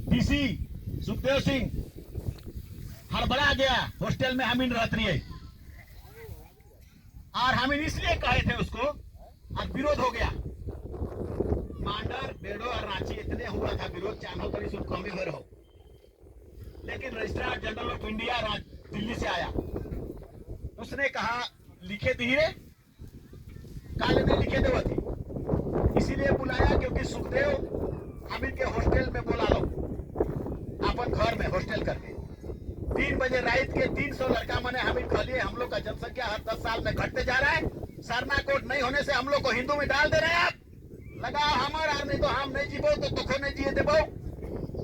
DC Sukhdev Singh हड़बड़ा गया, hostel में हमीन रहती है और हमीन इसलिए कहे थे उसको और विरोध हो गया। मांडर बेड़ो और रांची इतने हुआ था विरोध, चाहो करी सुन कमी भर हो, लेकिन registrar general of India Delhi से आया। उसने कहा लिखे धीरे काले में लिखे देव थी, इसीलिए बुलाया क्योंकि सुखदेव हमीन के हॉस्टल में बुला लो, अपन घर में हॉस्टल करके 3 बजे रात के 300 लड़का मने हमीन खलिए। हम लोग का जनसंख्या हर 10 साल में घटते जा रहा है। सरना कोट नहीं होने से हम लोग को हिंदू में डाल दे रहे हैं। आप लगाओ हमार और नहीं तो हम नहीं जीवो तो तुखो नहीं जिए देबो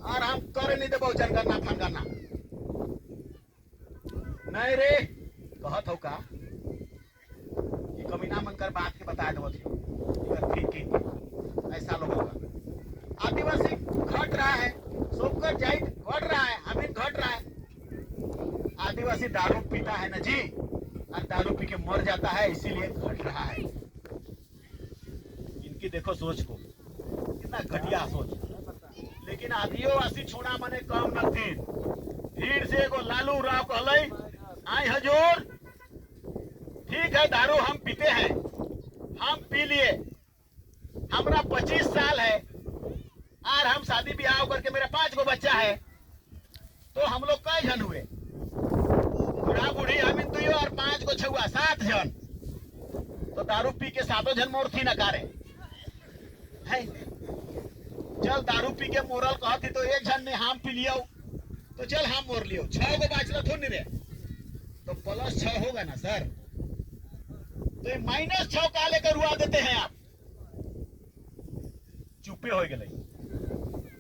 और हम करे नहीं देबो जनगणना फनगणना नहीं रे कहत हो का ये कमीना मनकर बात के बता दो ठीक ऐसा लोग होगा। आदिवासी घट रहा है, सोकर जाइत घट रहा है, हमीन घट रहा है। आदिवासी दारू पीता है ना जी, और दारू पी के मर जाता है, इसीलिए घट रहा है। इनकी देखो सोच को, कितना घटिया सोच। लेकिन आदिवासी छोड़ा मने कम न थी। भीड़ से एगो लालू राव कहले आई हजूर ठीक है दारू हम पीते हैं, हम पी लिए, हमरा 25 साल है और हम शादी ब्याह करके मेरा 5 गो बच्चा है, तो हम लोग कई जन हुए, बूढ़ा बूढ़ी हम तुयो और 5 गो छुआ 7 जन, तो दारू पी के 7 जन मोर थी नकारे है। चल दारू पी के मोरल कहती तो एक जन ने हम पी लियो तो चल हम मोर लियो, 6 गो बाचला थोड़ी रे, तो +6 होगा ना सर, तो -6 का लेकर रुआ देते हैं आप। चुपे हो गए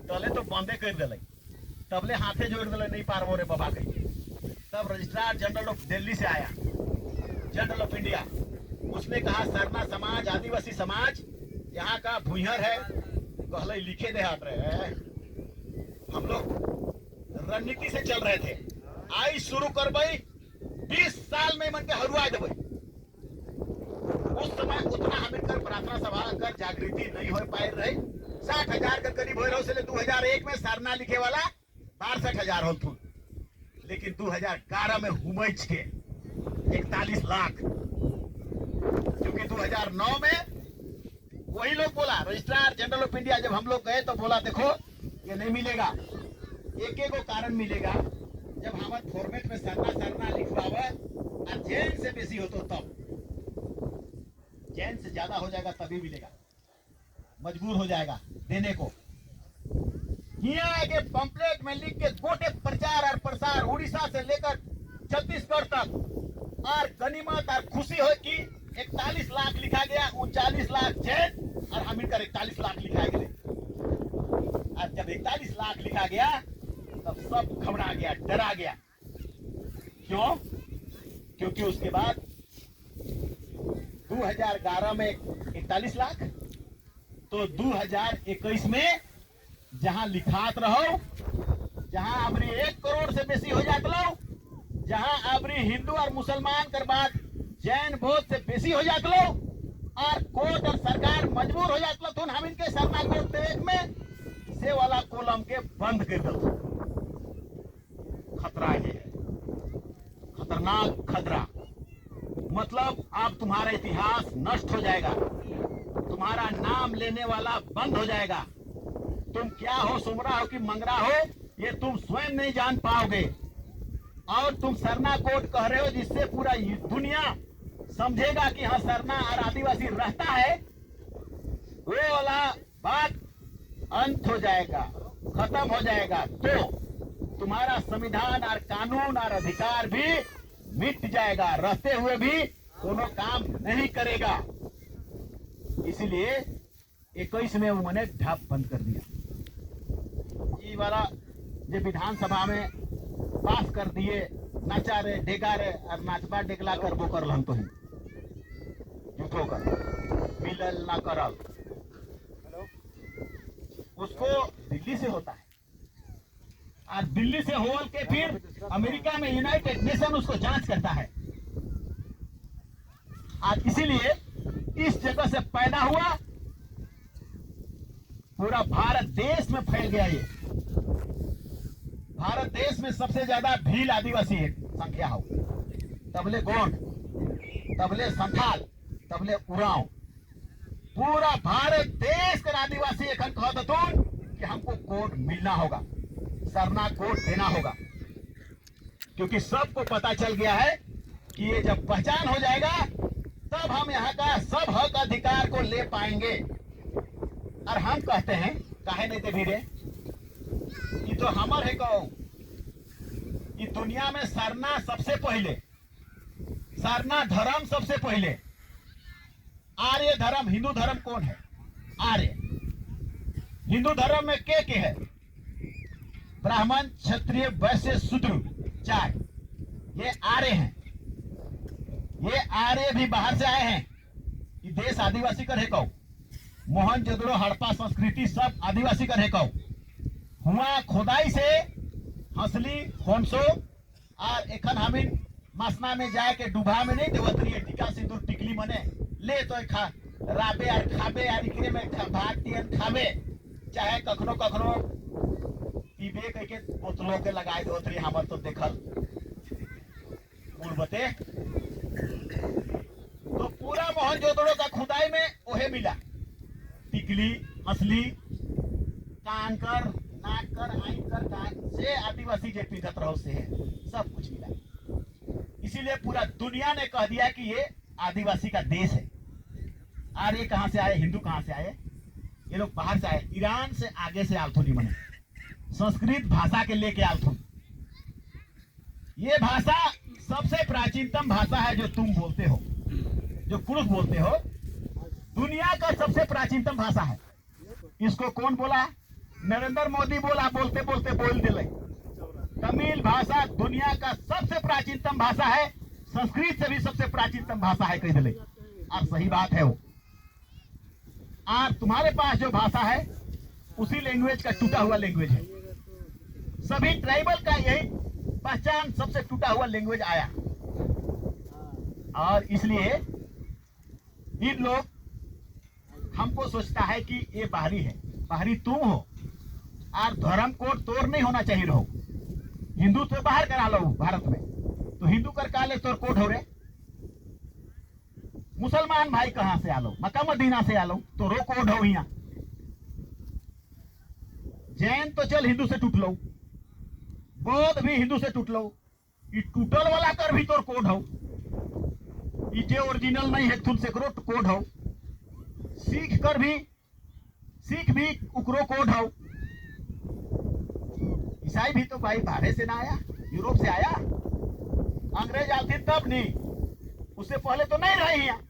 तले तो बंदे कर दिले, तबले हाथे जोड़ दिले नहीं पारबो रे बाबा कही। तब रजिस्ट्रार जनरल ऑफ दिल्ली से आया, जनरल ऑफ इंडिया, उसने कहा सरना समाज आदिवासी समाज यहाँ का भूइहर है, कहले लिखे दे हाथ रहे। हम लोग रणनीति से चल रहे थे, आई शुरू कर भाई 20 साल में मन के हरुआ देवे। उस समय उतना हमें कर प्रार्थना सभा कर जागृति नहीं हो पाए रहे। 60,000 के करीब हो रहे से 2001 में सरना लिखे वाला 62,000 हो थू, लेकिन 2011 में हुमच के 41 लाख, क्योंकि 2009 में वही लोग बोला, रजिस्ट्रार जनरल ऑफ इंडिया जब हम लोग गए तो बोला देखो ये नहीं मिलेगा, एक एक कारण मिलेगा जब हमारे फॉर्मेट में सरना लिखवावे और जैन से बेसी हो तो तब, जैन से ज्यादा हो जाएगा तभी मिलेगा, मजबूर हो जाएगा देने को। यहाँ के पंपलेट में लिख के गोटे प्रचार और प्रसार उड़ीसा से लेकर छत्तीसगढ़ तक, और गनीमत और खुशी हो कि 41 लाख लिखा गया, 39 लाख जैन और हम इनकर 41 लाख लिखा गया। और जब 41 लाख लिखा गया तब सब घबरा गया, डरा गया। क्यों? क्योंकि उसके बाद 2011 में 41 लाख, तो 2021 में जहां लिखात रहो, जहां अबरी 1 करोड़ से बेसी हो जात लो, जहां अबरी हिंदू और मुसलमान कर बाद जैन बौद्ध से बेसी हो जात लो, और कोर्ट और सरकार मजबूर हो जात लो, तो हम इनके सरना कोर्ट देख में से वाला कॉलम के बंद कर दो। खतरा ये है, खतरनाक खतरा। मतलब अब तुम्हारा इतिहास नष्ट हो जाएगा, तुम्हारा नाम लेने वाला बंद हो जाएगा। तुम क्या हो, सुमरा हो कि मंगरा हो, ये तुम स्वयं नहीं जान पाओगे। और तुम सरना कोट कह रहे हो जिससे पूरा दुनिया समझेगा कि हाँ सरना और आदिवासी रहता है, वो वाला बात अंत हो जाएगा, खत्म हो जाएगा, तो तुम्हारा संविधान और कानून और अधिकार भी मिट जाएगा, रहते हुए भी दोनों काम नहीं करेगा। इसीलिए 21 में उन्होंने ढाप बंद कर दिया। ये वाला जो विधानसभा में पास कर दिए, नाचा रे डेगा रे और नाचबा डेगला कर वो कर लन तो ही झूठो कर मिलल ना करल, उसको दिल्ली से होता है, और दिल्ली से होल के फिर अमेरिका में यूनाइटेड नेशन उसको जांच करता है। और इसीलिए इस जगह से पैदा हुआ पूरा भारत देश में फैल गया ये। भारत देश में सबसे ज्यादा भील आदिवासी है संख्या हो, तबले गोंड, तबले संथाल, तबले उरांव। पूरा भारत देश का आदिवासी एखन कहत हतुन कि हमको कोड मिलना होगा, सरना कोड देना होगा, क्योंकि सबको पता चल गया है कि ये जब पहचान हो जाएगा तब हम यहाँ का सब हक अधिकार को ले पाएंगे। और हम कहते हैं काहे नहीं दे भीरे, ये तो हमर है कहो। ये दुनिया में सरना सबसे पहले, सरना धर्म सबसे पहले। आर्य धर्म, हिंदू धर्म कौन है? आर्य। हिंदू धर्म में के है? ब्राह्मण, क्षत्रिय, वैश्य, शूद्र, चार, ये आर्य हैं। ये आर्य भी बाहर से आए हैं। ये देश आदिवासी का है कहो। मोहनजोदड़ो, हड़प्पा संस्कृति सब आदिवासी का है कहो। हुआ खोदाई से हंसली, होमसो और एखन हमिन मसना में जाए के डूबा में नहीं देवतरी टीका सिंदूर टिकली मने ले तो खा राबे और खाबे और इकरे में भागतियन खाबे, चाहे कखनो कखनो पीबे कह के बोतलों के लगाए देवतरी। हमर तो देखल बते तो पूरा मोहनजोदड़ो का खुदाई में ओहे मिला, टिकली, हंसली, कान कर, नाक कर, आइन कर, कान से आदिवासी जे पीछत रहो से है, सब कुछ मिला। इसीलिए पूरा दुनिया ने कह दिया कि ये आदिवासी का देश है। और ये कहां से आए? हिंदू कहां से आए? ये लोग बाहर से आए, ईरान से आगे से आलथुनी बने, संस्कृत भाषा के लेके आलथुन। ये भाषा सबसे प्राचीनतम भाषा है जो तुम बोलते हो, जो पुरुष बोलते हो। दुनिया का सबसे प्राचीनतम भाषा है। इसको कौन बोला? नरेंद्र मोदी बोला, बोलते बोलते बोल दिले। तमिल भाषा दुनिया का सबसे प्राचीनतम भाषा है, संस्कृत से भी सबसे प्राचीनतम भाषा है कह दिले। और सही बात है वो। और तुम्हारे पास जो भाषा है उसी लैंग्वेज का टूटा हुआ लैंग्वेज है। सभी ट्राइबल का यही पहचान, सबसे टूटा हुआ लैंग्वेज आया। और इसलिए इन लोग हमको सोचता है कि ये बाहरी है, बाहरी तुम हो। और धर्म कोड तोड़ नहीं होना चाहिए रहो। हिंदू तो बाहर करा लो भारत में, तो हिंदू कर काले तोर कोड हो रहे। मुसलमान भाई कहां से आलो? मक्का मदीना से आलो तो रो कोड हो। यहाँ जैन तो चल हिंदू से टूट लो, बौद्ध भी हिंदू से टूट लो, ये टूटल वाला कर भी तोर कोड हो। ये जे ओरिजिनल नहीं है तुम से करो कोड हो। सिख कर भी, सिख भी उकरो कोड हो। ईसाई भी तो भाई बाहर से ना आया, यूरोप से आया। अंग्रेज आते तब नहीं, उससे पहले तो नहीं रहे यहाँ,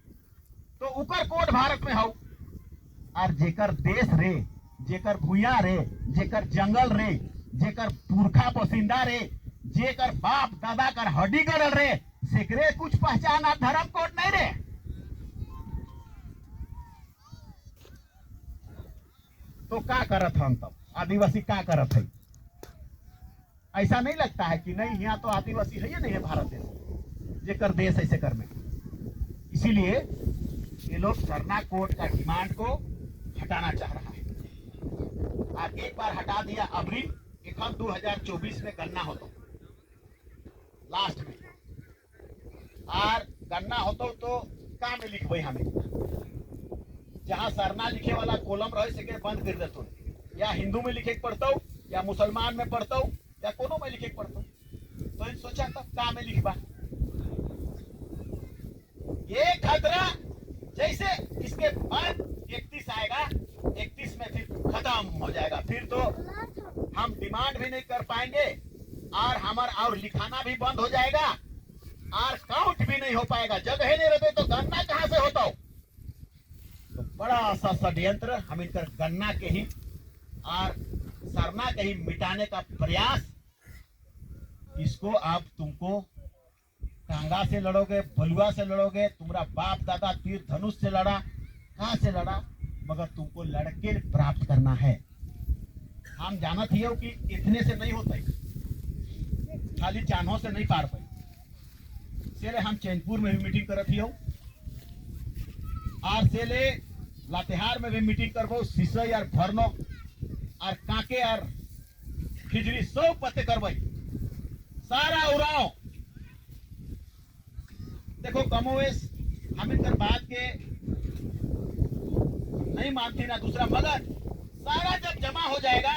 तो उकर कोड भारत में हो। और जेकर देश रे, जेकर भूया रे, जेकर जंगल रे, जेकर पुरखा पसिंदा रे, जेकर बाप दादा कर हड्डी गड़ल रे, सेकरे कुछ पहचान और धर्म कोड नहीं रे। तो क्या करत हम तब? आदिवासी क्या करत है? ऐसा नहीं लगता है कि नहीं यहाँ तो आदिवासी है या नहीं है भारत देश, जेकर देश ऐसे कर में। इसीलिए ये लोग सरना कोड का डिमांड को हटाना चाह रहा है। और एक बार हटा दिया, अबरी 2024 में गन्ना होता लास्ट में, और गन्ना होता तो का में लिखबे हमें, जहां सरना लिखे वाला कॉलम रहे से बंद कर देते, या हिंदू में लिखे पढ़ता या मुसलमान में पढ़ता या कोनो में लिखे पढ़ता। तो इन सोचा तब का में लिखबा। ये खतरा जैसे इसके बाद 31 आएगा, 31 में फिर खत्म हो जाएगा। फिर तो हम डिमांड भी नहीं कर पाएंगे और हमारा और लिखाना भी बंद हो जाएगा और काउंट भी नहीं हो पाएगा। जगह नहीं रहते तो गन्ना कहां से होता हो? तो बड़ा सा षड्यंत्र हम इनकर गन्ना के ही और सरना के ही मिटाने का प्रयास। इसको अब तुमको कांगा से लड़ोगे, बलुआ से लड़ोगे, तुम्हारा बाप दादा तीर धनुष से लड़ा, कहां से लड़ा, मगर तुमको लड़के प्राप्त करना है। हम जानत ही हो कि इतने से नहीं होता है, खाली चानों से नहीं पार पाई। इसलिए हम चैनपुर में भी मीटिंग करत ही हो, और से ले लातेहार में भी मीटिंग करबो, सिसई और भरनो और काके और खिजड़ी सब पते करबई, सारा उड़ाओ। देखो कमोवेश हम इनकर बात के नहीं मानती ना दूसरा, मगर सारा जब जमा हो जाएगा,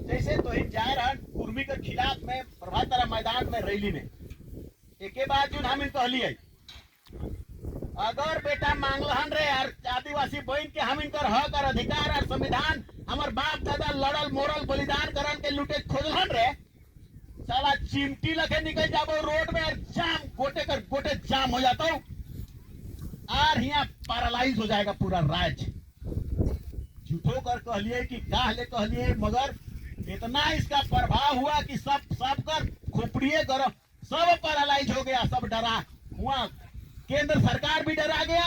जैसे तो ही जाए रहा कुर्मी के खिलाफ में प्रभात तारा मैदान में रैली में एक बाद जो हम इनको कहलिए, अगर बेटा मांगलहन रे और आदिवासी बहन के हम इनकर हक और अधिकार और संविधान हमार बाप दादा लड़ल मोरल बलिदान करन के लुटे खोजलन रे, साला चिमटी लगे निकल जाबो रोड में और जाम गोटे कर गोटे जाम हो जाता हूँ और यहाँ पैरालाइज हो जाएगा पूरा राज्य। झूठो कर कहलिए कि काहले कहलिए, मगर इतना इसका प्रभाव हुआ कि सब कर खोपड़िए गरम, सब पैरालाइज हो गया, सब डरा हुआ। केंद्र सरकार भी डरा गया,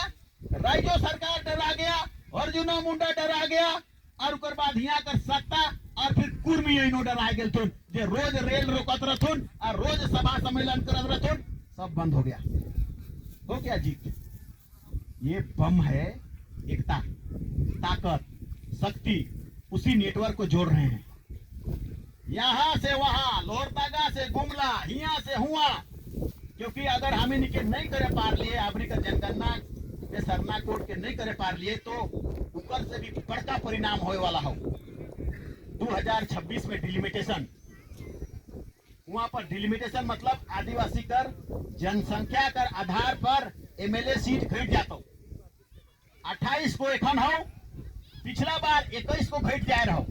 राज्य सरकार डरा गया, अर्जुन मुंडा डरा गया और उसके बाद यहाँ कर सत्ता और फिर कुर्मी इनो डरा गए थुन, जे रोज रेल रोकत रहथुन और रोज सभा सम्मेलन करत रहथुन, सब बंद हो गया। हो गया जीत। ये बम है एकता, ताकत, शक्ति, उसी नेटवर्क को जोड़ रहे हैं। यहाँ से वहां, लोहरदगा से गुमला, यहाँ से हुआ, क्योंकि अगर हम इनके नहीं करे पार लिए, अबरी का जनगणना के सरना कोट के नहीं करे पार लिए, तो ऊपर से भी बड़का परिणाम होने वाला हो। 2026 में डिलिमिटेशन, वहां पर डिलिमिटेशन मतलब आदिवासी कर जनसंख्या कर आधार पर एमएलए सीट घट जाता, 28 को एखन हो, पिछला बार 21 को घट जाए रहो,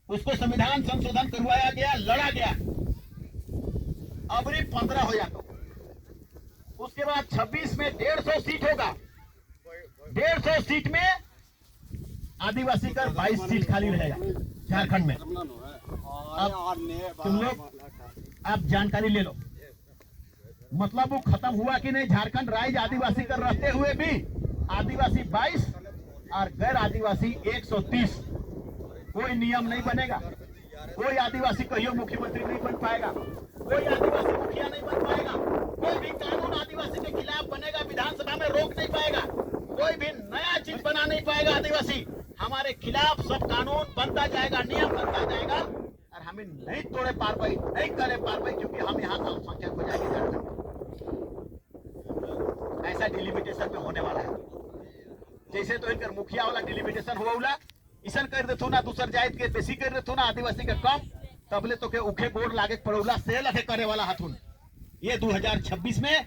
उसको संविधान संशोधन करवाया गया, लड़ा गया, अबरी 15 हो जाता। उसके बाद 26 में 150 सीट होगा, 150 सीट में आदिवासी का 22 सीट खाली रहेगा झारखंड में। अब तुम लोग आप जानकारी ले लो, मतलब वो खत्म हुआ कि नहीं। झारखंड राज्य आदिवासी कर रहते हुए भी आदिवासी 22 और गैर आदिवासी 130। कोई नियम नहीं बनेगा, कोई आदिवासी कहियो मुख्यमंत्री नहीं बन पाएगा, कोई आदिवासी मुखिया नहीं बन पाएगा, कोई भी कानून आदिवासी के खिलाफ बनेगा विधानसभा में रोक नहीं पाएगा, कोई भी नया चीज बना नहीं पाएगा। आदिवासी हमारे खिलाफ सब कानून बनता जाएगा, नियम बनता जाएगा और हमें नहीं तोड़े पार पाई, नहीं करे पार पाई, क्योंकि हम यहाँ अल्पसंख्यक हो जाएंगे झारखंड। ऐसा डिलिमिटेशन में होने वाला है। जैसे तो इनकर मुखिया वाला डिलिमिटेशन हुआ उला इसन कर देथु ना, दूसर जाइत के बेसी कर देथु ना, आदिवासी के कम, तबले तो के उखे गोड़ लागे पड़ौला से लगे करे वाला हथुन। ये 2026 में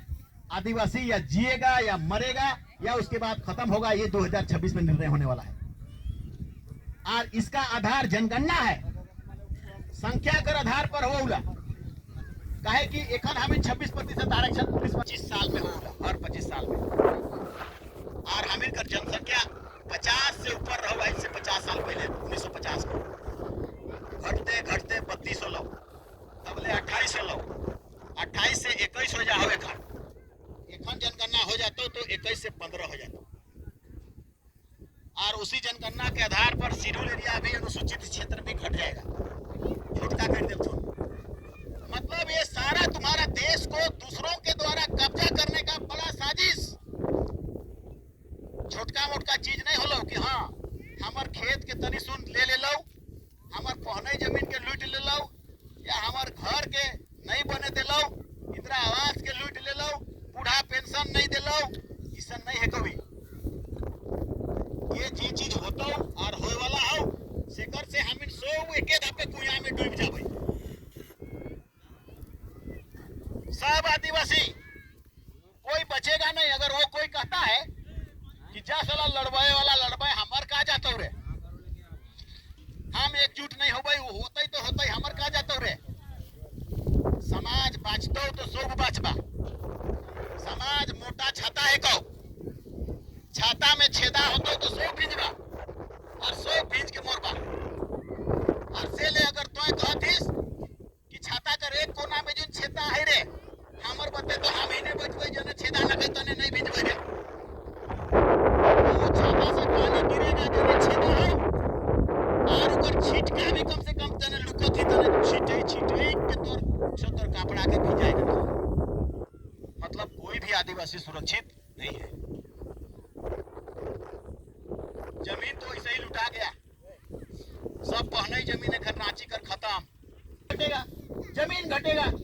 आदिवासी या जिएगा या मरेगा या उसके बाद खत्म होगा, ये 2026 में निर्णय होने वाला है। और इसका आधार जनगणना है, संख्या कर आधार पर हो उला, काहे कि एखन हमें 26% आरक्षण 25 साल में होगा, हर 25 साल में, और हमें कर जनसंख्या 50 से ऊपर रहो। इससे 50 साल पहले 1950 को घटते घटते 32 हो लो, तबले 28 हो लो, 28 से 21 हो जाओ, एखन जनगणना हो जाता तो 21 से 15 हो जाता, और उसी जनगणना के आधार पर शेड्यूल एरिया भी अनुसूचित क्षेत्र भी घट जाएगा, छोटका कर देते। मतलब ये सारा तुम्हारा देश को दूसरों के द्वारा कब्जा करने का बड़ा साजिश, छोटका मोटका चीज नहीं होलो कि हाँ हमार खेत के तनी सुन ले लो, हमार पहने जमीन के लूट ले लो, या हमार घर के नहीं बने दे लो, इंदिरा आवास के लूट ले लो, बूढ़ा पेंशन नहीं दे लो, ऐसा नहीं है कभी। ये जी चीज होतो और होए वाला हो, सेकर से हम सो एके धापे कुआं में डूब जाबे। सब आदिवासी कोई बचेगा नहीं। अगर वो कोई कहता है कि जा साला लड़वाए वाला लड़वाए, हमार का जाता रे, हम एकजुट नहीं हो भाई, होता ही तो होता ही, हमार का जाता रे। समाज बाँचतो तो सब बाँचबा, समाज मोटा छाता है कहो, छाता में छेदा होता तो सब भिजबा और सब भिज के मोरबा। और से ले अगर तो कहतीस कि छाता कर एक कोना में जो छेदा है रे, हमर बते तो हम ही नहीं बचबे, जने छेदा लगे तने नहीं भिजबे रे। तो छाता से पानी गिरेगा जने छेदा है, और ऊपर छीटका भी कम से कम जने लुकत ही तने छीटे के तोर छतर कपड़ा के भिजाएगा। तो मतलब कोई भी आदिवासी सुरक्षित नहीं है। जमीन घटेगा